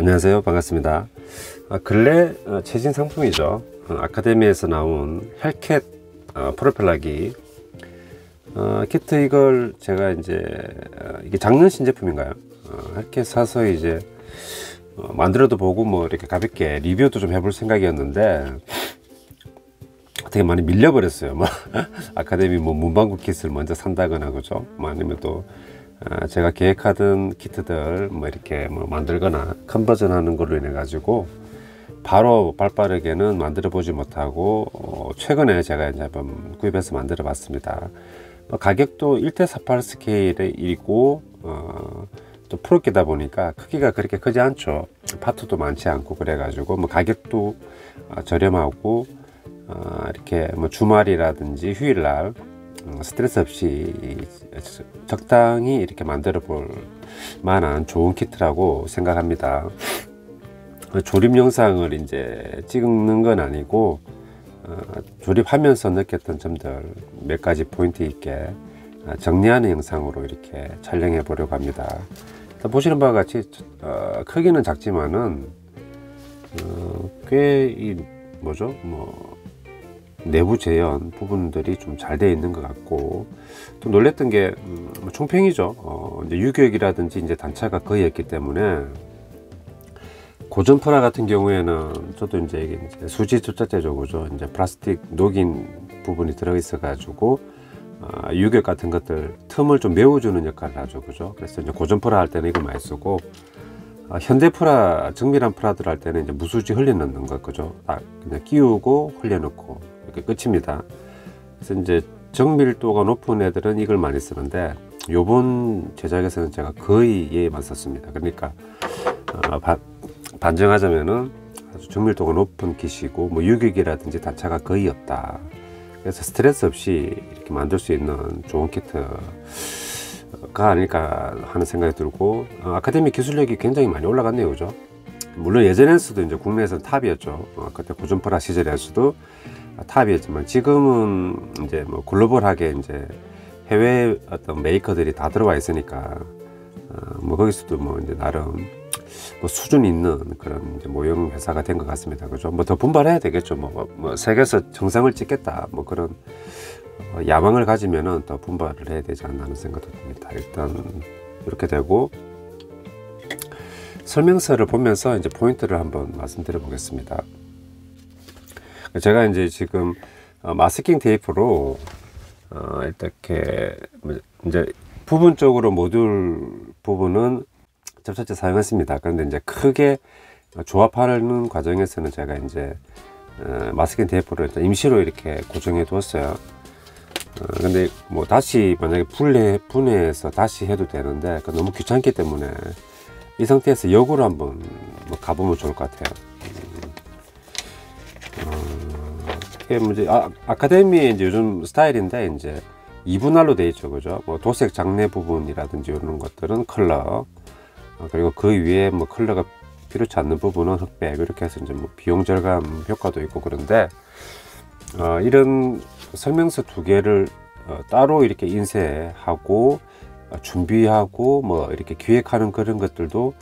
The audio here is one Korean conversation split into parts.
안녕하세요, 반갑습니다. 근래 최신 상품이죠. 아카데미에서 나온 헬캣 프로펠러기 키트. 이걸 제가 이제 이게 작년 신제품인가요? 헬캣 사서 이제 만들어도 보고 뭐 이렇게 가볍게 리뷰도 좀 해볼 생각이었는데 되게 많이 밀려버렸어요. 뭐 아카데미 뭐 문방구 킷을 먼저 산다거나, 그죠? 뭐 아니면 또 제가 계획하던 키트들 뭐 이렇게 뭐 만들거나 컨버전 하는 걸로 인해 가지고 바로 발빠르게는 만들어 보지 못하고 최근에 제가 이제 한번 구입해서 만들어 봤습니다. 가격도 1:48 스케일이고 또 프로기다 보니까 크기가 그렇게 크지 않죠. 파트도 많지 않고 그래 가지고 뭐 가격도 저렴하고 이렇게 뭐 주말이라든지 휴일날 스트레스 없이 적당히 이렇게 만들어 볼 만한 좋은 키트라고 생각합니다. 조립 영상을 이제 찍는 건 아니고 조립하면서 느꼈던 점들 몇 가지 포인트 있게 정리하는 영상으로 이렇게 촬영해 보려고 합니다. 보시는 바와 같이 크기는 작지만은 꽤 이 뭐죠, 뭐 내부 재현 부분들이 좀 잘 되어 있는 것 같고, 또 놀랬던 게 총평이죠. 이제 유격이라든지 이제 단차가 거의 없기 때문에 고전 프라 같은 경우에는 저도 이제 이게 수지 조자재죠, 그죠? 이제 플라스틱 녹인 부분이 들어 있어 가지고 유격 같은 것들 틈을 좀 메워주는 역할을 하죠, 그죠? 그래서 이제 고전 프라 할 때는 이걸 많이 쓰고 현대 프라, 정밀한 프라들 할 때는 이제 무수지 흘려 넣는 것, 그죠? 그냥 끼우고 흘려 넣고 이렇게 끝입니다. 그래서 이제 정밀도가 높은 애들은 이걸 많이 쓰는데 요번 제작에서는 제가 거의 얘만 썼습니다. 그러니까 반증하자면은 아주 정밀도가 높은 킷이고 뭐 유격이라든지 단차가 거의 없다. 그래서 스트레스 없이 이렇게 만들 수 있는 좋은 키트가 아닐까 하는 생각이 들고, 아카데미 기술력이 굉장히 많이 올라갔네요, 그죠? 물론 예전에서도 이제 국내에서는 탑이었죠. 그때 고전 프라 시절에서도 탑이었지만 지금은 이제 뭐 글로벌하게 이제 해외 어떤 메이커들이 다 들어와 있으니까 뭐 거기서도 뭐 이제 나름 뭐 수준 있는 그런 이제 모형 회사가 된 것 같습니다, 그죠? 뭐 더 분발해야 되겠죠. 뭐 세계에서 정상을 찍겠다, 뭐 그런 야망을 가지면은 더 분발을 해야 되지 않나 하는 생각도 듭니다. 일단 이렇게 되고, 설명서를 보면서 이제 포인트를 한번 말씀드려 보겠습니다. 제가 이제 지금 마스킹 테이프로 이렇게 이제 부분적으로 모듈 부분은 접착제 사용했습니다. 그런데 이제 크게 조합하는 과정에서는 제가 이제 마스킹 테이프를 일단 임시로 이렇게 고정해 두었어요. 근데 뭐 다시 만약에 분해해서 다시 해도 되는데 너무 귀찮기 때문에 이 상태에서 역으로 한번 뭐 가보면 좋을 것 같아요. 이게 이제 아카데미의 이제 요즘 스타일인데 이제 2분할로 되어 있죠, 그죠? 뭐 도색 장내 부분이라든지 이런 것들은 컬러, 그리고 그 위에 뭐 컬러가 필요치 않는 부분은 흑백, 이렇게 해서 이제 뭐 비용 절감 효과도 있고. 그런데 이런 설명서 두 개를 따로 이렇게 인쇄하고 준비하고 뭐 이렇게 기획하는 그런 것들도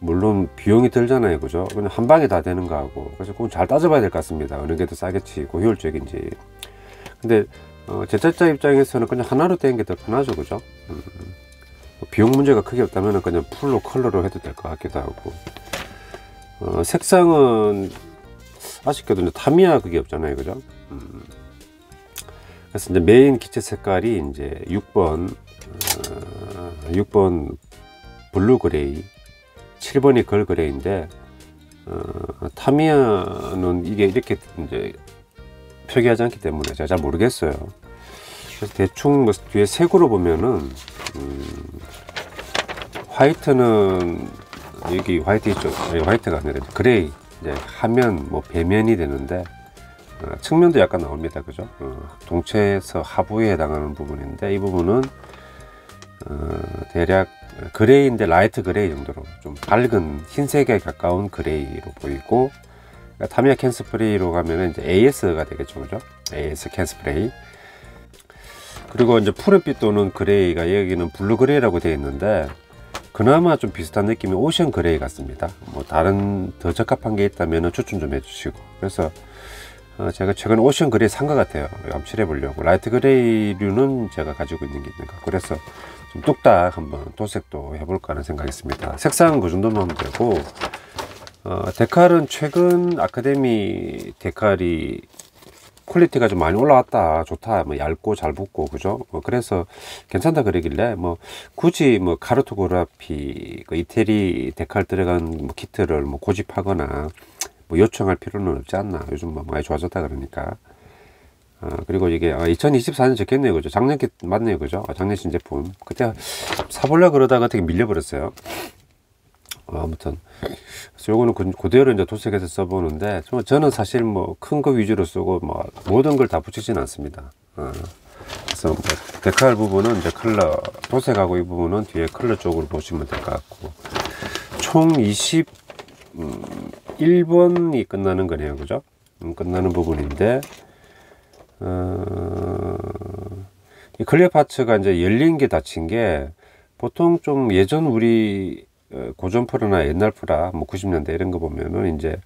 물론 비용이 들잖아요, 그죠? 그냥 한 방에 다 되는 거하고, 그래서 그건 잘 따져봐야 될 것 같습니다. 어느 게 더 싸겠지, 효율적인지. 근데 제작자 입장에서는 그냥 하나로 된 게 더 편하죠, 그죠? 비용 문제가 크게 없다면 그냥 풀로 컬러로 해도 될 것 같기도 하고. 색상은 아쉽게도 이제 타미야 그게 없잖아요, 그죠? 그래서 이제 메인 기체 색깔이 이제 6번 블루 그레이, 7번이 걸 그레이인데 타미야는 이게 이렇게 이제 표기하지 않기 때문에 제가 잘 모르겠어요. 그래서 대충 뭐 뒤에 색으로 보면은 화이트는 여기 화이트 있죠. 화이트가 아니라 그레이, 이제 하면 뭐 배면이 되는데 측면도 약간 나옵니다, 그죠? 동체에서 하부에 해당하는 부분인데 이 부분은 대략 그레이인데 라이트 그레이 정도로 좀 밝은 흰색에 가까운 그레이로 보이고, 타미야 캔 스프레이로 가면 이제 AS가 되겠죠, 그죠? AS 캔 스프레이. 그리고 이제 푸른빛 또는 그레이가 여기는 블루 그레이라고 되어 있는데 그나마 좀 비슷한 느낌이 오션 그레이 같습니다. 뭐 다른 더 적합한 게 있다면 추천 좀 해주시고. 그래서 제가 최근에 오션 그레이 산 것 같아요. 한번 칠해 보려고. 라이트 그레이류는 제가 가지고 있는 게 있는 것 같고, 그래서 좀 뚝딱 한번 도색도 해볼까 하는 생각이 있습니다. 색상은 그 정도만 하면 되고, 데칼은 최근 아카데미 데칼이 퀄리티가 좀 많이 올라왔다, 좋다, 뭐 얇고 잘 붙고, 그죠? 그래서 괜찮다 그러길래, 뭐 굳이 뭐 카르토그라피 그 이태리 데칼 들어간 뭐 키트를 뭐 고집하거나 뭐 요청할 필요는 없지 않나. 요즘 뭐 많이 좋아졌다 그러니까. 그리고 이게 2024년 적겠네요, 그죠? 작년 게 맞네요, 그죠? 작년 신제품. 그때 사보려 그러다가 어떻게 밀려버렸어요. 아무튼 그래서 요거는 그대로 이제 도색해서 써보는데, 저는 사실 뭐 큰 거 위주로 쓰고 뭐 모든 걸 다 붙이진 않습니다. 그래서 뭐 데칼 부분은 이제 컬러 도색하고, 이 부분은 뒤에 컬러 쪽으로 보시면 될 것 같고, 총 21번이 끝나는 거네요, 그죠? 끝나는 부분인데, 이 클리어 파츠가 이제 열린 게 닫힌 게, 보통 좀 예전 우리 고전 프라나 옛날 프라 뭐 90년대 이런 거 보면은 이제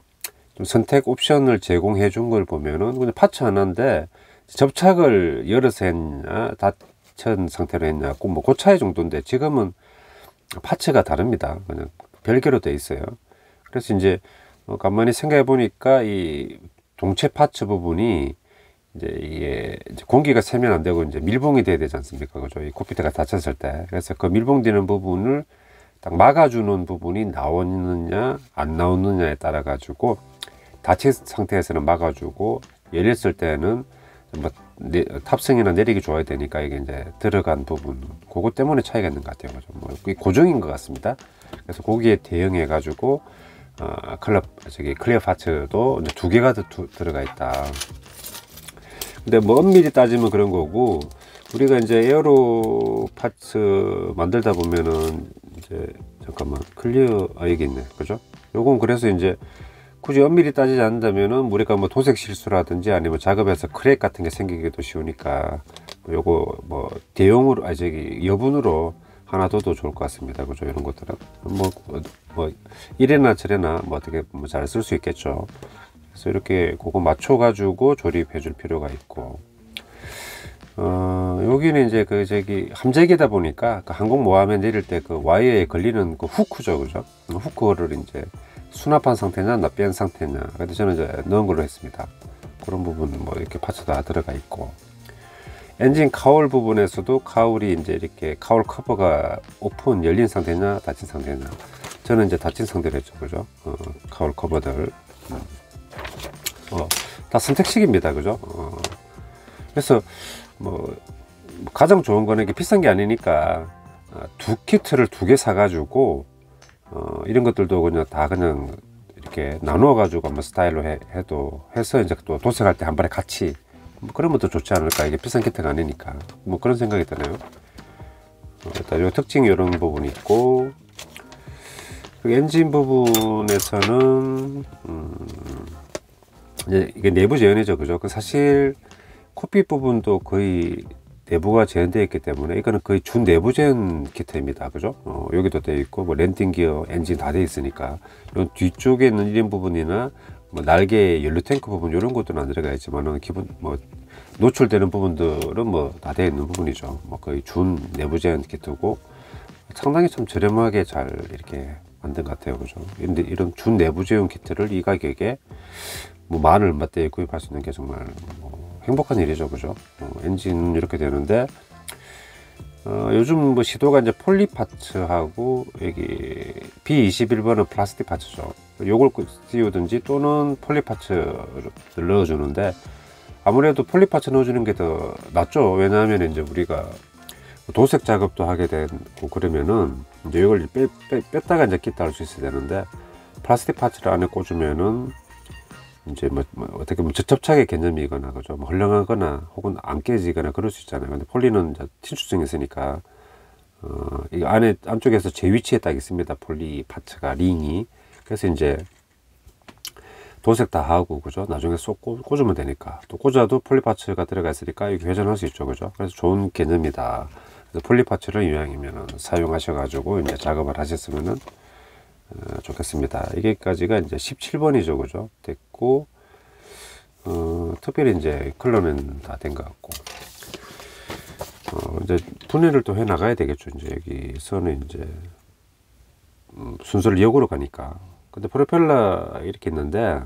좀 선택 옵션을 제공해 준 걸 보면은 그냥 파츠 하나인데 접착을 열어서 했냐 닫힌 상태로 했냐 뭐 그 차이 정도인데, 지금은 파츠가 다릅니다. 그냥 별개로 돼 있어요. 그래서 이제 가만히 생각해 보니까 이 동체 파츠 부분이 이제 이게 이제 공기가 새면 안 되고 이제 밀봉이 돼야 되지 않습니까, 그죠? 이 코피트가 닫혔을 때. 그래서 그 밀봉되는 부분을 딱 막아주는 부분이 나오느냐 안 나오느냐에 따라 가지고, 닫힌 상태에서는 막아주고 열렸을 때는 뭐 탑승이나 내리기 좋아야 되니까 이게 이제 들어간 부분, 그거 때문에 차이가 있는 것 같아요. 뭐 고정인 것 같습니다. 그래서 거기에 대응해 가지고 클리어 파츠도 이제 두 개가 들어가 있다. 근데 뭐 엄밀히 따지면 그런 거고, 우리가 이제 에어로 파츠 만들다 보면은 이제 잠깐만 클리어 여기 있네, 그죠? 요건 그래서 이제 굳이 엄밀히 따지지 않는다면은 우리가 뭐 도색 실수라든지 아니면 작업에서 크랙 같은 게 생기기도 쉬우니까 요거 뭐 대용으로 여분으로 하나 둬도 좋을 것 같습니다, 그죠? 이런 것들은 뭐 이래나 저래나 뭐 어떻게 뭐 잘 쓸 수 있겠죠. 그래서 이렇게 그거 맞춰 가지고 조립해 줄 필요가 있고, 여기는 이제 함재기다 보니까 그 항공모함에 내릴 때 그 와이어에 걸리는 그 후크죠, 그죠? 후크를 이제 수납한 상태냐 납비한 상태냐, 근데 저는 이제 넣은 걸로 했습니다. 그런 부분 뭐 이렇게 파츠 다 들어가 있고, 엔진 카울 부분에서도 카울이 이제 이렇게 카울 커버가 오픈 열린 상태냐 닫힌 상태냐, 저는 이제 닫힌 상태로 했죠, 그죠? 카울 커버들 다 선택식입니다, 그죠? 그래서 뭐 가장 좋은 거는 이게 비싼 게 아니니까 두 키트를 두 개 사가지고 이런 것들도 그냥 다 그냥 이렇게 나누어 가지고 한번 스타일로 해서 이제 또 도색할 때 한 번에 같이 뭐 그러면 더 좋지 않을까. 이게 비싼 키트가 아니니까 뭐 그런 생각이 드네요. 일단 요 특징이 이런 부분이 있고, 엔진 부분에서는 이제 이게 내부 재현이죠, 그죠? 사실 코핏 부분도 거의 내부가 재현되어 있기 때문에 이거는 거의 준 내부 재현 키트입니다, 그죠? 여기도 되어 있고 뭐 랜딩 기어, 엔진 다 되어 있으니까, 요 뒤쪽에 있는 이런 부분이나 뭐 날개 연료 탱크 부분 이런 것들은 안 들어가 있지만은 기본 뭐 노출되는 부분들은 뭐 다 되어 있는 부분이죠. 뭐 거의 준 내부 재현 키트고, 상당히 참 저렴하게 잘 이렇게 만든 것 같아요, 그죠? 근데 이런 준 내부 재현 키트를 이 가격에 뭐 만 얼마대에 구입할 수 있는 게 정말 뭐 행복한 일이죠, 그죠? 엔진 이렇게 되는데, 요즘 뭐 시도가 이제 폴리 파츠하고 여기 B21번은 플라스틱 파츠죠. 요걸 씌우든지 또는 폴리 파츠를 넣어주는데, 아무래도 폴리 파츠 넣어주는 게 더 낫죠. 왜냐하면 이제 우리가 도색 작업도 하게 되고 그러면은 이제 이걸 뺐다가 이제 끼다 할 수 있어야 되는데, 플라스틱 파츠를 안에 꽂으면은 이제 뭐 어떻게 보면 접착의 개념이거나, 그죠? 뭐 헐렁하거나 혹은 안 깨지거나 그럴 수 있잖아요. 근데 폴리는 이제 친수성이 있으니까 이 안쪽에서 제 위치에 딱 있습니다, 폴리 파츠가, 링이. 그래서 이제 도색 다 하고, 그죠? 나중에 쏙 꽂으면 되니까, 또 꽂아도 폴리 파츠가 들어가 있으니까 이게 회전할 수 있죠, 그죠? 그래서 좋은 개념이다. 폴리파츠를 이왕이면 사용하셔가지고 이제 작업을 하셨으면은 좋겠습니다. 이게까지가 이제 17번이죠, 그죠? 됐고, 특별히 이제 컬러는 다 된 것 같고, 이제 분해를 또 해 나가야 되겠죠. 이제 여기서는 이제 순서를 역으로 가니까. 근데 프로펠러 이렇게 있는데,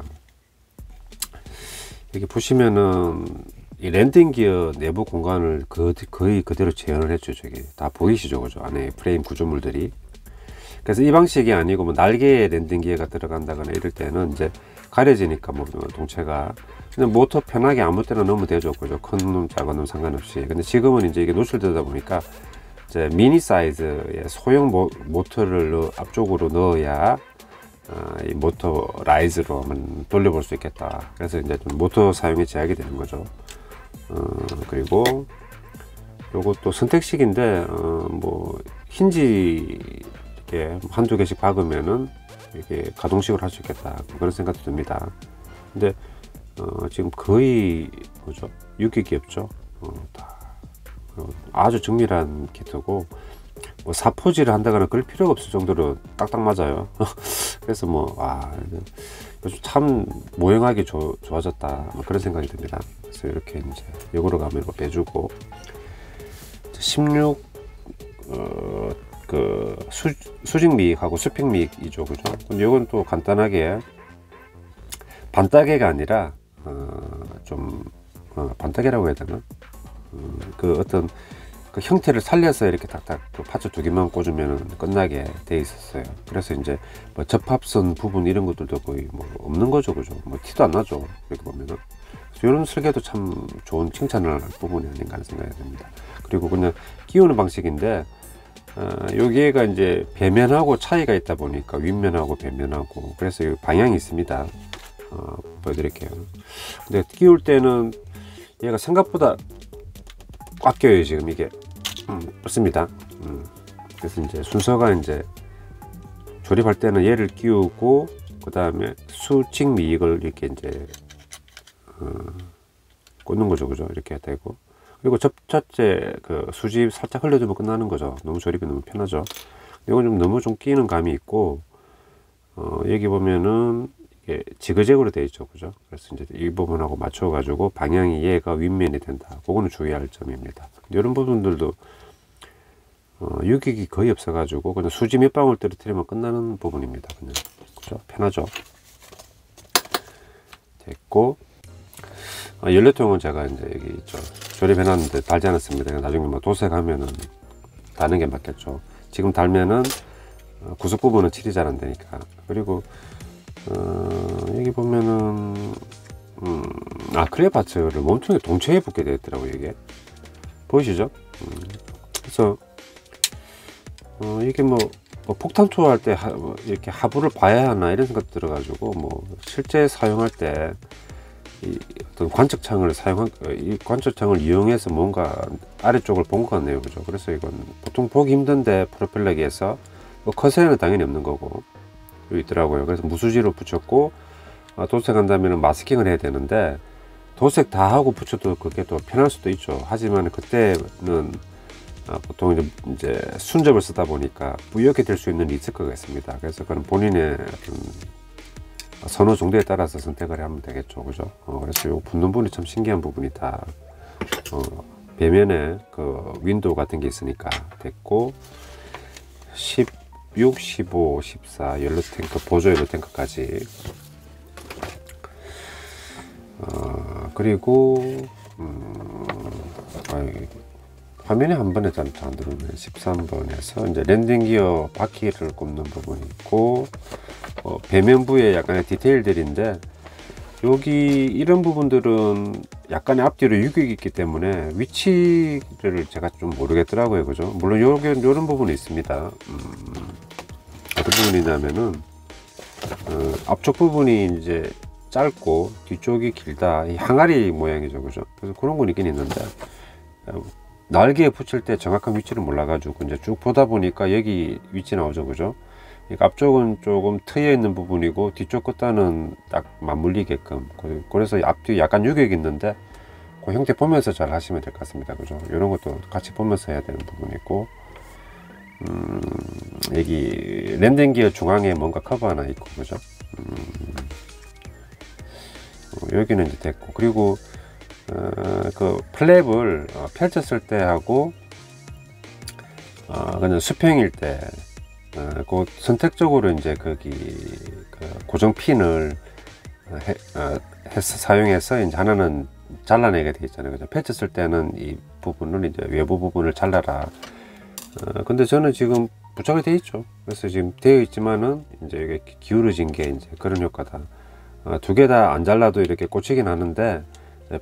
여기 보시면은 이 랜딩 기어 내부 공간을 거의 그대로 재현을 했죠. 저기 다 보이시죠, 그죠? 안에 프레임 구조물들이. 그래서 이 방식이 아니고 뭐 날개에 랜딩 기어가 들어간다거나 이럴 때는 이제 가려지니까 뭐 동체가 그냥 모터 편하게 아무 때나 넣으면 되죠, 그죠? 큰 놈, 작은 놈 상관없이. 근데 지금은 이제 이게 노출되다 보니까 이제 미니 사이즈의 소형 모터를 앞쪽으로 넣어야 이 모터 라이즈로 한번 돌려볼 수 있겠다. 그래서 이제 좀 모터 사용에 제약이 되는 거죠. 그리고 요것도 선택식인데 뭐 힌지 이렇게 한두 개씩 박으면은 이렇게 가동식으로 할 수 있겠다, 그런 생각도 듭니다. 근데 지금 거의 뭐죠, 6기 귀엽죠. 아주 정밀한 키트고 뭐 사포질을 한다거나 그럴 필요가 없을 정도로 딱딱 맞아요. 그래서 뭐 요즘 참 모형하기 좋아졌다, 뭐 그런 생각이 듭니다. 그래서 이렇게 이제 역으로 가면 빼주고 16 그 수직미익하고 수평미익이죠, 그죠? 근데 이건 또 간단하게 반따개가 아니라 좀 반따개라고 해야 되나? 그 어떤 그 형태를 살려서 이렇게 딱딱 그 파츠 두 개만 꽂으면 끝나게 돼 있었어요. 그래서 이제 뭐 접합선 부분 이런 것들도 거의 뭐 없는 거죠, 그죠? 뭐 티도 안 나죠, 이렇게 보면은. 이런 설계도 참 좋은 칭찬을 할 부분이 아닌가 하는 생각이 듭니다. 그리고 그냥 끼우는 방식인데 여기가 이제 배면하고 차이가 있다 보니까 윗면하고 배면하고, 그래서 이 방향이 있습니다. 보여드릴게요. 근데 끼울 때는 얘가 생각보다 꽉 껴요, 지금 이게. 그렇습니다. 그래서 이제 순서가 이제 조립할 때는 얘를 끼우고 그 다음에 수직 미익을 이렇게 이제 꽂는 거죠, 그죠? 이렇게 되고, 그리고 첫째 그 수집 살짝 흘려주면 끝나는 거죠. 너무 조립이 너무 편하죠. 이건 좀 너무 좀 끼는 감이 있고, 여기 보면은 이게 지그재그로 되어 있죠, 그죠? 그래서 이제 이 부분하고 맞춰 가지고 방향이 얘가 윗면이 된다, 그거는 주의할 점입니다. 이런 부분들도 유격이 거의 없어 가지고 그냥 수지 몇 방울 떨어뜨리면 끝나는 부분입니다. 그냥, 그죠? 편하죠. 됐고, 연료통은 제가 이제 여기 있죠, 조립해 놨는데 달지 않았습니다. 나중에 뭐 도색하면은 다는 게 맞겠죠. 지금 달면은 구석 부분은 칠이 잘 안 되니까. 그리고 여기 보면은 클리어 파츠를 몸통에 동체에 붙게 되어 있더라고요. 이게 보이시죠? 그래서 이게 뭐 폭탄 투하할 때 이렇게 하부를 봐야 하나 이런 생각 들어가지고, 뭐 실제 사용할 때 이 어떤 관측창을 이 관측창을 이용해서 뭔가 아래쪽을 본 것 같네요, 그죠? 그래서 이건 보통 보기 힘든데 프로펠러기에서 뭐 커서에는 당연히 없는 거고 여기 있더라고요. 그래서 무수지로 붙였고, 도색한다면 마스킹을 해야 되는데 도색 다 하고 붙여도 그게 더 편할 수도 있죠. 하지만 그때는 보통 이제 순접을 쓰다 보니까 부옇게 될 수 있는 리스크가 있습니다. 그래서 그건 본인의 어떤 선호 정도에 따라서 선택을 하면 되겠죠, 그죠? 그래서 요 붙는 부분이 참 신기한 부분이다. 배면에 그 윈도우 같은 게 있으니까 됐고, 16, 15, 14 연료 탱크, 보조 연료 탱크까지. 그리고 화면에 한 번에 잘 안 들어오네. 13번에서 이제 랜딩 기어 바퀴를 꼽는 부분이 있고, 배면부에 약간의 디테일들인데, 여기 이런 부분들은 약간의 앞뒤로 유격이 있기 때문에 위치를 제가 좀 모르겠더라고요, 그죠? 물론 요런 부분이 있습니다. 어떤 부분이냐면은 앞쪽 부분이 이제 짧고 뒤쪽이 길다, 이 항아리 모양이죠, 그죠? 그래서 그런 건 있긴 있는데, 날개에 붙일 때 정확한 위치를 몰라가지고 이제 쭉 보다 보니까 여기 위치 나오죠, 그죠? 그러니까 앞쪽은 조금 트여 있는 부분이고 뒤쪽 끝단은 딱 맞물리게끔, 그래서 앞뒤 약간 유격이 있는데 그 형태 보면서 잘 하시면 될 것 같습니다. 그죠? 이런 것도 같이 보면서 해야 되는 부분이 있고, 여기 랜딩 기어 중앙에 뭔가 커버 하나 있고, 그죠? 여기는 이제 됐고, 그리고 그 플랩을 펼쳤을 때 하고 그냥 수평일 때 그 선택적으로 이제 거기 그 고정 핀을 사용해서 이제 하나는 잘라내게 되어 있잖아요. 그죠? 펼쳤을 때는 이 부분을 이제 외부 부분을 잘라라. 근데 저는 지금 부착이 되어 있죠. 그래서 지금 되어 있지만은 이제 이게 기울어진 게 이제 그런 효과다. 두 개 다 안 잘라도 이렇게 꽂히긴 하는데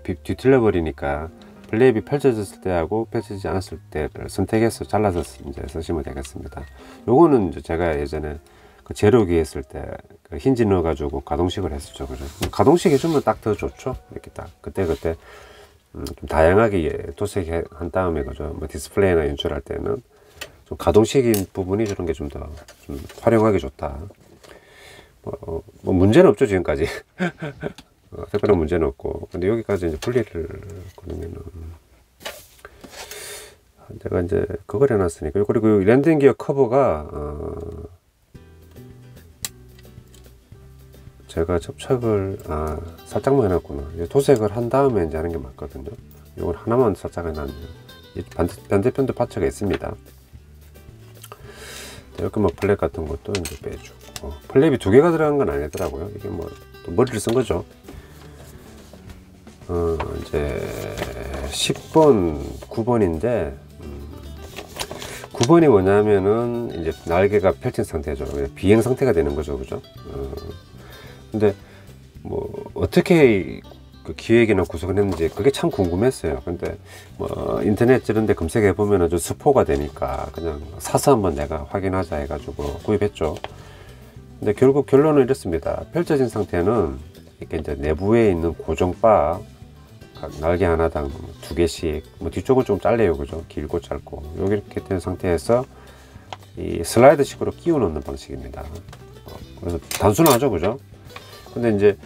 뒤틀려 버리니까 플랩이 펼쳐졌을 때하고 펼쳐지지 않았을 때를 선택해서 잘라서 이제 쓰시면 되겠습니다. 요거는 이제 제가 예전에 그 제로기 했을 때 그 힌지 넣어 가지고 가동식을 했었죠. 그죠? 가동식 해주면 딱 더 좋죠. 이렇게 딱 그때 좀 다양하게 도색한 다음에 그죠? 뭐 디스플레이나 연출할 때는 좀 가동식인 부분이 저런 게 좀 더 좀 활용하기 좋다. 뭐 문제는 없죠 지금까지. 특별한 문제는 없고. 근데 여기까지 이제 분리를 그러면은 제가 이제 그걸 해놨으니까. 그리고 랜딩 기어 커버가 제가 접착을 살짝만 해놨구나. 도색을 한 다음에 이제 하는 게 맞거든요. 이걸 하나만 살짝 해놨네요. 반대편도 파츠가 있습니다. 이렇게 뭐 플랩 같은 것도 이제 빼주고, 플랩이 두 개가 들어간 건 아니더라고요. 이게 뭐 머리를 쓴 거죠. 이제 10번, 9번인데 9번이 뭐냐면은 이제 날개가 펼친 상태죠. 비행 상태가 되는 거죠, 그죠? 근데 뭐 어떻게 그 기획이나 구성을 했는지 그게 참 궁금했어요. 근데 뭐 인터넷 이런 데 검색해 보면 아주 스포가 되니까 그냥 사서 한번 내가 확인하자 해가지고 구입했죠. 근데 결국 결론은 이렇습니다. 펼쳐진 상태는 이렇게 이제 내부에 있는 고정바 각 날개 하나당 두 개씩, 뭐 뒤쪽을 좀 잘려요, 그죠? 길고 짧고 이렇게 된 상태에서 이 슬라이드 식으로 끼워 넣는 방식입니다. 그래서 단순하죠, 그죠? 근데 이제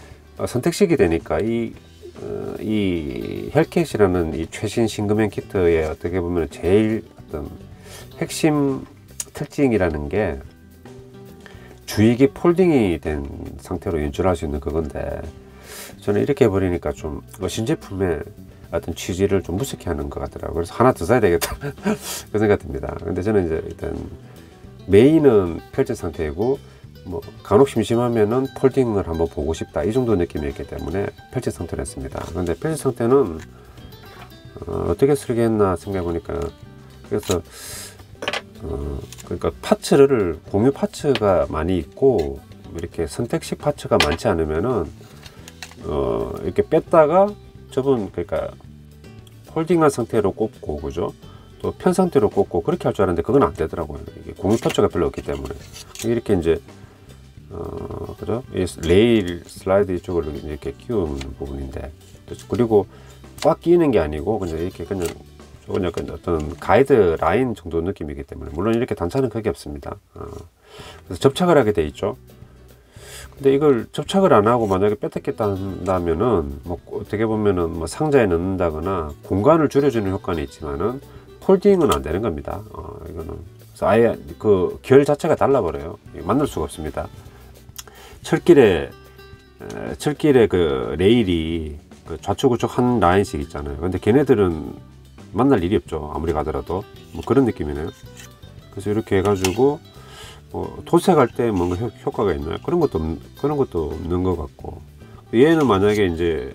선택식이 되니까 이 헬캣이라는 이 최신 싱그맨 키트의 어떻게 보면 제일 어떤 핵심 특징이라는 게 주익이 폴딩이 된 상태로 연출할 수 있는 그건데, 저는 이렇게 해버리니까 좀 신제품의 어떤 취지를 좀 무색해 하는 것 같더라고요. 그래서 하나 더 사야 되겠다 그 생각 듭니다. 근데 저는 이제 일단 메인은 펼친 상태이고, 뭐 간혹 심심하면은 폴딩을 한번 보고 싶다 이 정도 느낌이었기 때문에 펼친 상태로 했습니다. 근데 펼친 상태는 어떻게 설계했나 생각해 보니까, 그래서 그러니까 파츠를 공유 파츠가 많이 있고 이렇게 선택식 파츠가 많지 않으면은 이렇게 뺐다가 저분 그러니까 폴딩한 상태로 꼽고, 그죠? 또 편 상태로 꼽고 그렇게 할 줄 알았는데 그건 안 되더라고요. 이게 공유 파츠가 별로 없기 때문에 이렇게 이제 그죠? 이 레일 슬라이드 이쪽을 이렇게 끼우는 부분인데, 그리고 꽉 끼는 게 아니고 그냥 이렇게 그냥 어떤 가이드 라인 정도 느낌이기 때문에, 물론 이렇게 단차는 크게 없습니다. 그래서 접착을 하게 돼 있죠. 근데 이걸 접착을 안 하고 만약에 뺐겠다 한다면은 뭐 어떻게 보면은 뭐 상자에 넣는다거나 공간을 줄여주는 효과는 있지만은 폴딩은 안 되는 겁니다. 이거는 그래서 아예 그 결 자체가 달라버려요. 만날 수가 없습니다. 철길에 그 레일이 그 좌측 우측 한 라인씩 있잖아요. 근데 걔네들은 만날 일이 없죠. 아무리 가더라도 뭐 그런 느낌이네요. 그래서 이렇게 해가지고 뭐 도색할 때 뭔가 효과가 있나요? 그런 것도 없는 것 같고, 얘는 만약에 이제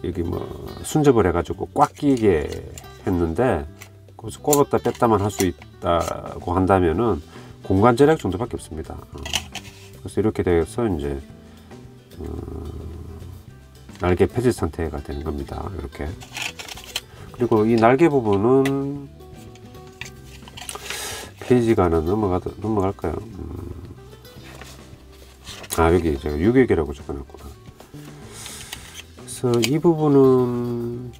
여기 뭐 순접을 해가지고 꽉 끼게 했는데 거기서 꼽았다 뺐다만 할 수 있다고 한다면은 공간 절약 정도밖에 없습니다. 그래서 이렇게 돼서 이제 날개 펴질 상태가 되는 겁니다. 이렇게. 그리고 이 날개 부분은 페이지가 하나 넘어갈까요? 여기 제가 유격이라고 적어놨구나. 그래서 이 부분은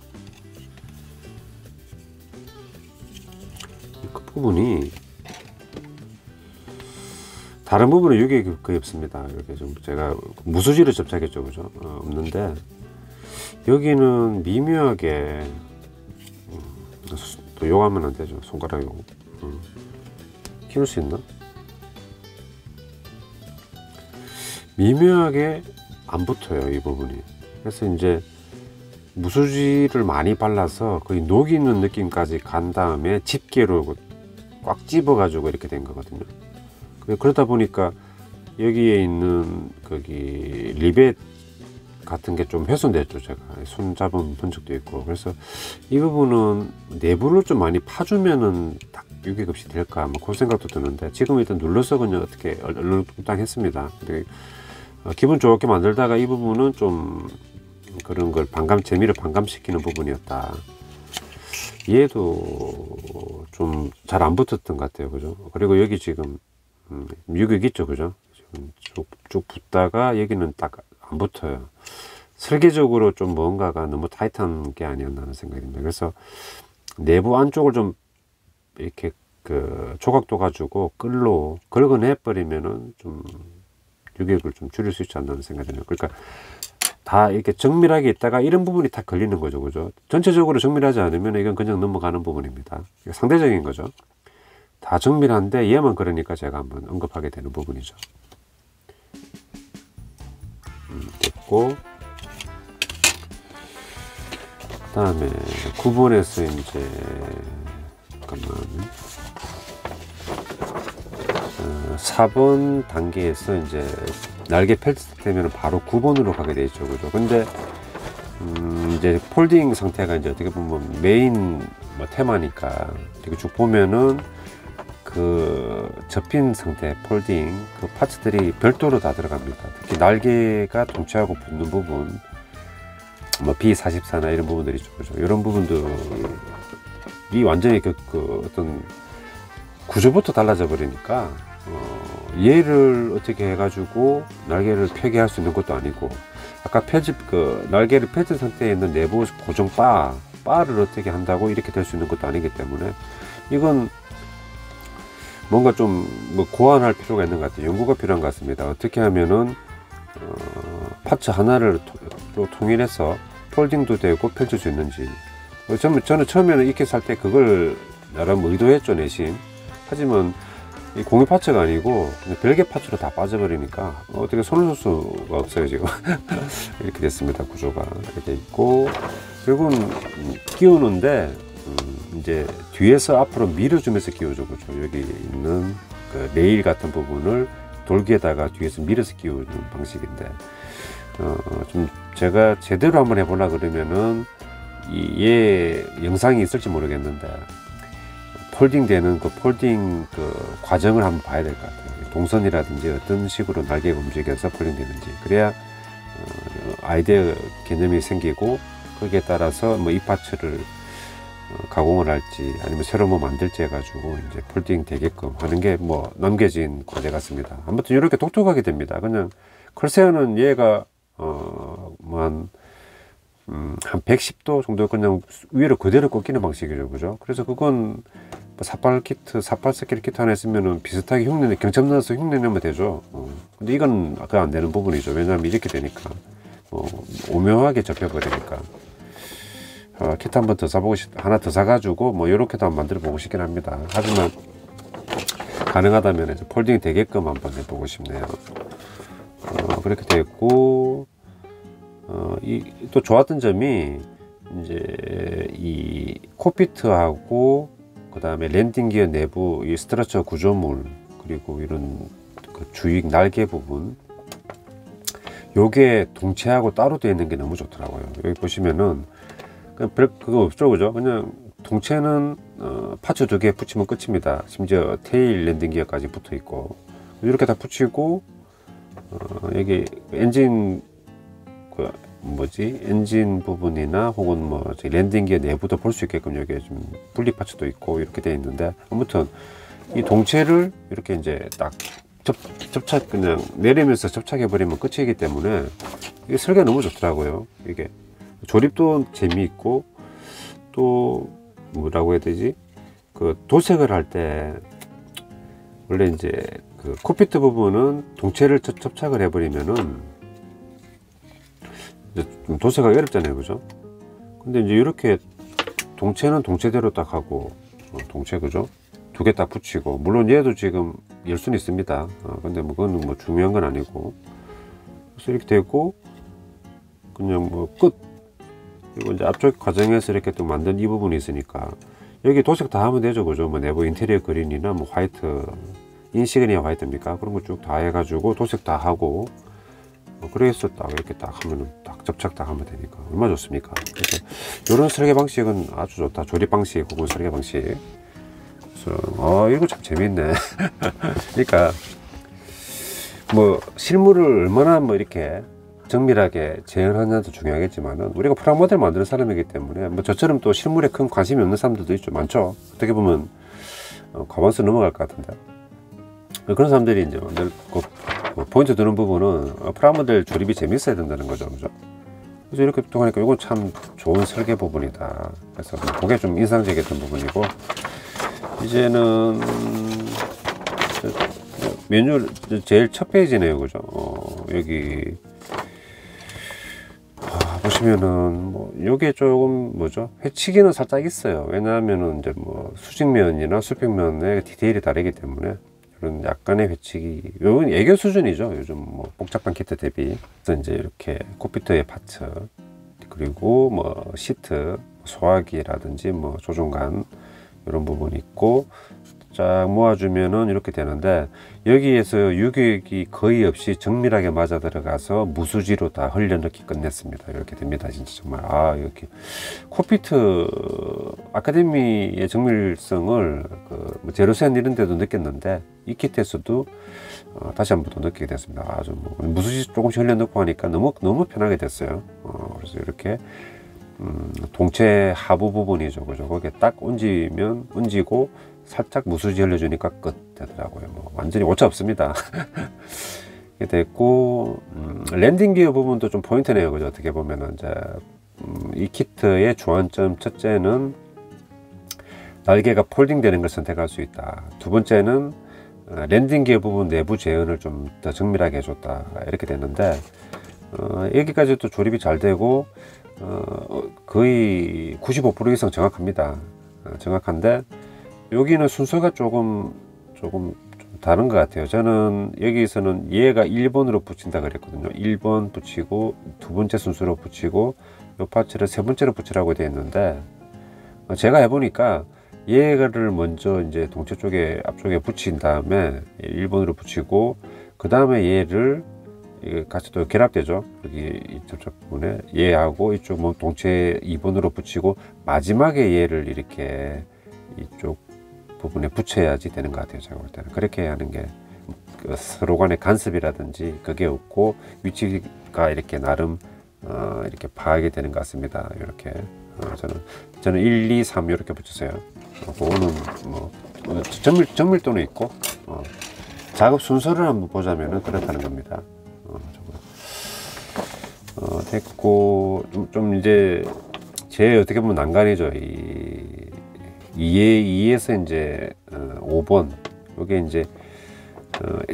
이 끝부분이 다른 부분은 유격이 거의 없습니다. 이렇게 좀 제가 무수지를 접착했죠, 그죠? 없는데 여기는 미묘하게 또 욕하면 안 되죠. 손가락 욕. 키울 수 있나? 미묘하게 안 붙어요, 이 부분이. 그래서 이제 무수지를 많이 발라서 거의 녹이는 느낌까지 간 다음에 집게로 꽉 집어 가지고 이렇게 된 거거든요. 그러다 보니까 여기에 있는 거기 리벳 같은 게 좀 훼손됐죠. 제가 손 잡은 흔적도 있고. 그래서 이 부분은 내부를 좀 많이 파주면은 딱 유기급시 될까 뭐 그런 생각도 드는데, 지금 일단 눌러서 그냥 어떻게 얼렁뚱땅 했습니다. 근데 기분 좋게 만들다가 이 부분은 좀 그런 걸 재미를 반감시키는 부분이었다. 얘도 좀 잘 안 붙었던 것 같아요. 그죠? 그리고 여기 지금 유격 있죠. 그죠? 지금 쭉 붙다가 여기는 딱 안 붙어요. 설계적으로 좀 뭔가가 너무 타이트한 게 아니었나 하는 생각이 듭니다. 그래서 내부 안쪽을 좀 이렇게 조각도 가지고 끌로 긁어내 버리면은 좀 유격을 좀 줄일 수 있지 않나 하는 생각이 드네요. 그러니까 다 이렇게 정밀하게 있다가 이런 부분이 다 걸리는 거죠. 그죠? 전체적으로 정밀하지 않으면 이건 그냥 넘어가는 부분입니다. 상대적인 거죠. 다 정밀한데 얘만 그러니까 제가 한번 언급하게 되는 부분이죠. 됐고, 그 다음에 9번에서 이제 잠깐만 4번 단계에서 이제 날개 펼치되면 바로 9번으로 가게 되어 있죠. 그죠? 근데 이제 폴딩 상태가 이제 어떻게 보면 메인 뭐 테마니까 이렇게 쭉 보면은 접힌 상태 폴딩 파츠들이 별도로 다 들어갑니다. 특히 날개가 동체하고 붙는 부분, 뭐 B44나 이런 부분들이 있죠. 그죠? 이런 부분들이 완전히 어떤 구조부터 달라져 버리니까 얘를 어떻게 해가지고 날개를 펴게 할 수 있는 것도 아니고, 아까 날개를 펴진 상태에 있는 내부 고정 바를 어떻게 한다고 이렇게 될 수 있는 것도 아니기 때문에 이건 뭔가 좀 고안할 필요가 있는 것 같아요. 연구가 필요한 것 같습니다. 어떻게 하면은 파츠 하나를 통일해서 폴딩도 되고 펼칠 수 있는지. 저는 처음에는 이렇게 살 때 그걸 나름 의도했죠, 내심. 하지만 이 공유 파츠가 아니고 별개 파츠로 다 빠져버리니까 어떻게 손을 쓸 수가 없어요, 지금. 이렇게 됐습니다. 구조가 이렇게 있고, 결국은 끼우는데 이제 뒤에서 앞으로 밀어주면서 끼워줘. 그렇죠? 여기 있는 레일 같은 부분을 돌기에다가 뒤에서 밀어서 끼우는 방식인데, 좀 제가 제대로 한번 해보려 그러면은 얘 영상이 있을지 모르겠는데 폴딩 되는 폴딩 과정을 한번 봐야 될 것 같아요. 동선이라든지 어떤 식으로 날개가 움직여서 폴딩 되는지, 그래야 아이디어 개념이 생기고 거기에 따라서 뭐 이 파츠를 가공을 할지 아니면 새로 뭐 만들지 해가지고 이제 폴딩 되게끔 하는 게 뭐 남겨진 과제 같습니다. 아무튼 이렇게 독특하게 됩니다. 그냥 컬세어는 얘가 한 110도 정도 그냥 위로 그대로 꺾이는 방식이죠. 그죠? 그래서 그건 삿발 스킬 키트 하나 있으면은 비슷하게 경첩 넣어서 흉내 내면 되죠. 근데 이건 안 되는 부분이죠. 왜냐하면 이렇게 되니까 오묘하게 접혀버리니까. 키트 한번 더 사보고 하나 더 사가지고 뭐 이렇게도 한번 만들어 보고 싶긴 합니다. 하지만 가능하다면 이제 폴딩이 되게끔 한번 해보고 싶네요. 그렇게 됐고, 또 좋았던 점이 이제 이 콕피트하고 그 다음에 랜딩 기어 내부 이 스트러처 구조물, 그리고 이런 주익 날개 부분, 요게 동체하고 따로 되어 있는 게 너무 좋더라고요. 여기 보시면은 그거 없죠. 그죠? 그냥 동체는 파츠 2개 붙이면 끝입니다. 심지어 테일 랜딩 기어까지 붙어 있고, 이렇게 다 붙이고 여기 엔진 엔진 부분이나 혹은 뭐 랜딩 기어 내부도 볼 수 있게끔 여기에 좀 분리 파츠도 있고 이렇게 되어 있는데, 아무튼 이 동체를 이렇게 이제 딱 접착 그냥 내리면서 접착해 버리면 끝이기 때문에 이게 설계가 너무 좋더라고요. 이게 조립도 재미있고, 또 뭐라고 해야 되지? 도색을 할 때 원래 이제 콕피트 부분은 동체를 접착을 해버리면은 이제 좀 도색하기 어렵잖아요, 그죠? 근데 이제 이렇게 동체는 동체대로 딱 하고, 동체, 그죠? 두 개 딱 붙이고, 물론 얘도 지금 열 수는 있습니다. 근데 뭐 그건 뭐 중요한 건 아니고, 그래서 이렇게 되고, 그냥 뭐 끝. 그리고 이제 앞쪽 과정에서 이렇게 또 만든 이 부분이 있으니까, 여기 도색 다 하면 되죠, 그죠? 뭐 내부 인테리어 그린이나 뭐 화이트, 인시그니아 화이트입니까? 그런 거 쭉 다 해가지고 도색 다 하고, 그래서 딱 이렇게 딱 하면은 딱 접착 딱 하면 되니까 얼마나 좋습니까? 그래서 이런 설계 방식은 아주 좋다. 조립 방식 혹은 설계 방식. 그래서 이거 참 재밌네. 그러니까 뭐 실물을 얼마나 뭐 이렇게 정밀하게 재현하냐도 중요하겠지만은 우리가 프라모델 만드는 사람이기 때문에 뭐 저처럼 또 실물에 큰 관심이 없는 사람들도 있죠. 많죠. 어떻게 보면 가만서 넘어갈 것 같은데. 그런 사람들이 이제 포인트 드는 부분은 프라모델 조립이 재밌어야 된다는 거죠, 그죠? 그래서 이렇게 또 하니까 이건 참 좋은 설계 부분이다. 그래서 그게 좀 인상적이었던 부분이고, 이제는 메뉴 제일 첫 페이지네요, 그죠? 여기 보시면은 뭐 요게 조금 뭐죠? 회치기는 살짝 있어요. 왜냐하면은 이제 뭐 수직면이나 수평면의 디테일이 다르기 때문에. 그런 약간의 회치기, 요건 애교 수준이죠. 요즘 뭐 복잡한 키트 대비. 그래서 이제 이렇게 콕피트의 파츠, 그리고 뭐 시트, 소화기라든지 뭐 조종간 이런 부분이 있고, 쫙 모아주면은 이렇게 되는데, 여기에서 유격이 거의 없이 정밀하게 맞아 들어가서 무수지로 다 흘려넣기 끝냈습니다. 이렇게 됩니다. 진짜 정말 이렇게 콕피트 아카데미의 정밀성을 뭐 제로센 이런 데도 느꼈는데, 이 키트에서도 다시 한 번 더 느끼게 됐습니다. 아주 뭐 무수지 조금씩 흘려넣고 하니까 너무 편하게 됐어요. 그래서 이렇게 동체 하부 부분이죠, 그죠? 거기에 딱 얹이고 살짝 무수지 흘려주니까 끝 되더라고요. 뭐 완전히 오차 없습니다. 이렇게 됐고, 랜딩 기어 부분도 좀 포인트네요, 그죠? 어떻게 보면은 이제 이 키트의 주안점, 첫째는 날개가 폴딩 되는 걸 선택할 수 있다. 두 번째는 랜딩 기어 부분 내부 재현을 좀 더 정밀하게 해줬다. 이렇게 됐는데, 여기까지도 조립이 잘 되고 거의 95% 이상 정확합니다. 정확한데, 여기는 순서가 조금 다른 것 같아요. 저는 여기서는 얘가 1번으로 붙인다 그랬거든요. 1번 붙이고 두 번째 순서로 붙이고 요 파츠를 세 번째로 붙이라고 되어 있는데, 제가 해보니까 얘를 먼저 이제 동체 쪽에 앞쪽에 붙인 다음에 1번으로 붙이고, 그 다음에 얘를 같이 또 결합되죠. 여기 이쪽 부분에 얘하고 이쪽 뭐 동체 2번으로 붙이고, 마지막에 얘를 이렇게 이쪽 부분에 붙여야지 되는 것 같아요. 제가 볼 때는 그렇게 하는 게 서로 간의 간섭이라든지 그게 없고 위치가 이렇게 나름 이렇게 파악이 되는 것 같습니다. 이렇게 저는 1, 2, 3 이렇게 붙였어요. 그거는 뭐 정밀도는 있고 작업 순서를 한번 보자면은 그렇다는 겁니다. 됐고, 좀 이제 제 어떻게 보면 난간이죠. 2에서 이제 5번, 요게 이제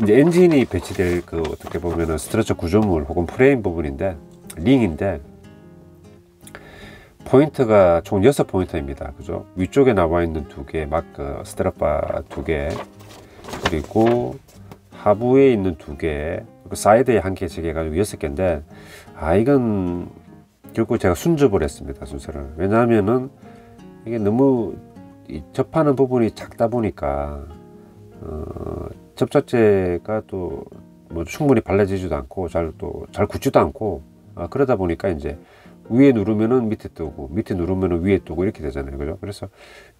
엔진이 배치될 어떻게 보면은 스트러처 구조물 혹은 프레임 부분인데, 링인데, 포인트가 총 6포인트입니다. 그죠? 위쪽에 나와 있는 2개, 마크, 스트럿바 2개, 그리고 하부에 있는 2개, 사이드에 1개, 해가지고 6개인데, 이건 결국 제가 순접을 했습니다. 순서를. 왜냐하면은 이게 너무 접하는 부분이 작다 보니까 접착제가 또 뭐 충분히 발라지지도 않고 잘 굳지도 않고, 그러다 보니까 이제 위에 누르면은 밑에 뜨고 밑에 누르면은 위에 뜨고 이렇게 되잖아요. 그죠? 그래서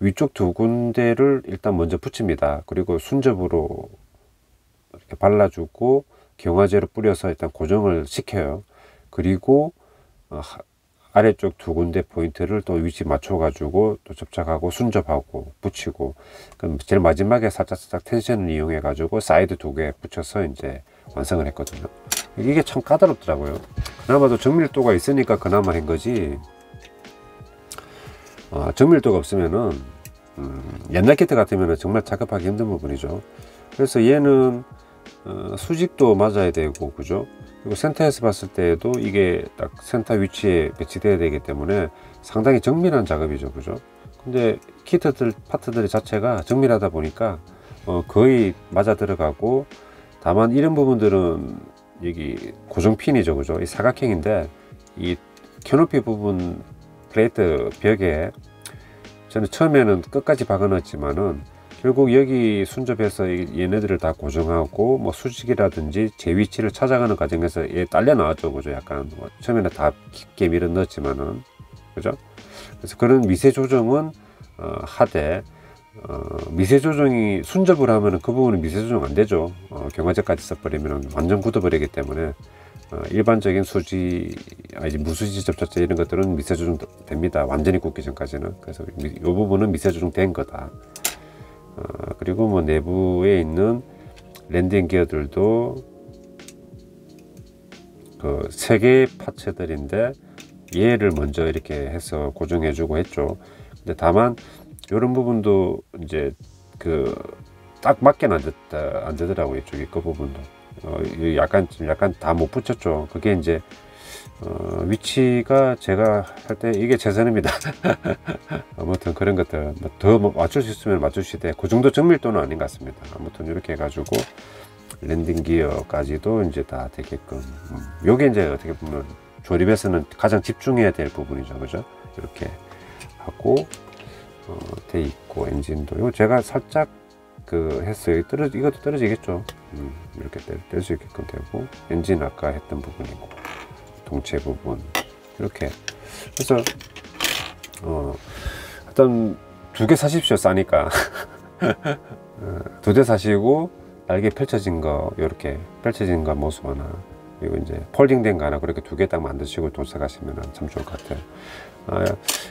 위쪽 2군데를 일단 먼저 붙입니다. 그리고 순접으로 이렇게 발라주고 경화제로 뿌려서 일단 고정을 시켜요. 그리고 아래쪽 2군데 포인트를 또 위치 맞춰 가지고 또 접착하고 순접하고 붙이고, 그럼 제일 마지막에 살짝 텐션을 이용해 가지고 사이드 2개 붙여서 이제 완성을 했거든요. 이게 참 까다롭더라고요. 그나마도 정밀도가 있으니까 그나마 한 거지, 정밀도가 없으면은 옛날 키트 같으면 정말 작업하기 힘든 부분이죠. 그래서 얘는 수직도 맞아야 되고, 그죠? 그리고 센터에서 봤을 때에도 이게 딱 센터 위치에 배치되어야 되기 때문에 상당히 정밀한 작업이죠, 그죠? 근데 키트들 파트들 자체가 정밀하다 보니까 거의 맞아 들어가고, 다만 이런 부분들은 여기 고정핀이죠, 그죠? 이 사각형인데 이 캐노피 부분 플레이트 벽에 저는 처음에는 끝까지 박아 넣었지만은 결국 여기 순접해서 얘네들을 다 고정하고 뭐 수직이라든지 제 위치를 찾아가는 과정에서 얘 딸려 나왔죠, 그죠? 약간 처음에는 다 깊게 밀어 넣었지만은, 그죠? 그래서 그런 미세 조정은 하되, 미세 조정이 순접을 하면은 그 부분은 미세 조정 안 되죠. 경화제까지 써버리면 완전 굳어버리기 때문에 일반적인 수지, 무수지 접착제 이런 것들은 미세 조정 됩니다. 완전히 굳기 전까지는. 그래서 이 부분은 미세 조정 된 거다. 그리고 뭐 내부에 있는 랜딩 기어들도 그 세 개의 파츠들인데 얘를 먼저 이렇게 해서 고정해 주고 했죠. 근데 다만 이런 부분도 이제 그 딱 맞게는 안 되더라고요. 이쪽에 그 부분도 약간 다 못 붙였죠. 그게 이제 위치가 제가 할 때 이게 최선입니다. 아무튼 그런 것들 더 맞출 수 있으면 맞추시되 그 정도 정밀도는 아닌 것 같습니다. 아무튼 이렇게 해가지고 랜딩 기어까지도 이제 다 되게끔, 요게 이제 어떻게 보면 조립에서는 가장 집중해야 될 부분이죠, 그죠? 이렇게 하고 돼 있고, 엔진도 요 제가 살짝 그 했어요. 이것도 떨어지겠죠. 이렇게 뗄 수 있게끔 되고, 엔진 아까 했던 부분이고, 동체 부분 이렇게. 그래서 일단 2개 사십시오. 싸니까. 2대 사시고 날개 펼쳐진 거, 이렇게 펼쳐진 거 모습 하나, 그리고 이제 폴딩된 거 하나, 그렇게 2개 딱 만드시고 도색하시면 참 좋을 것 같아요.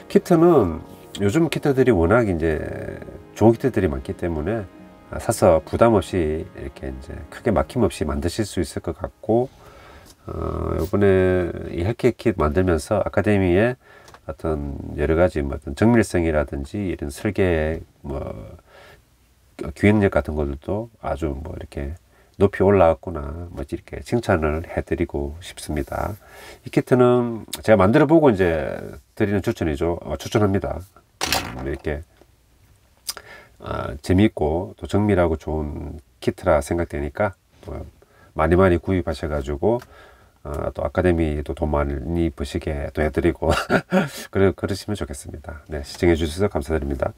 키트는 요즘 키트들이 워낙 이제 좋은 키트들이 많기 때문에 사서 부담 없이 이렇게 이제 크게 막힘 없이 만드실 수 있을 것 같고, 이번에 이 헬키 킷 만들면서 아카데미에 어떤 여러 가지 뭐 어떤 정밀성이라든지 이런 설계 뭐 기획력 같은 것들도 아주 뭐 이렇게 높이 올라왔구나, 뭐 이렇게 칭찬을 해드리고 싶습니다. 이 키트는 제가 만들어 보고 이제 드리는 추천이죠. 추천합니다. 이렇게 재미있고 또 정밀하고 좋은 키트라 생각되니까 많이 구입하셔가지고 또 아카데미도 돈 많이 버시게 또 해드리고 그러시면 좋겠습니다. 네, 시청해 주셔서 감사드립니다.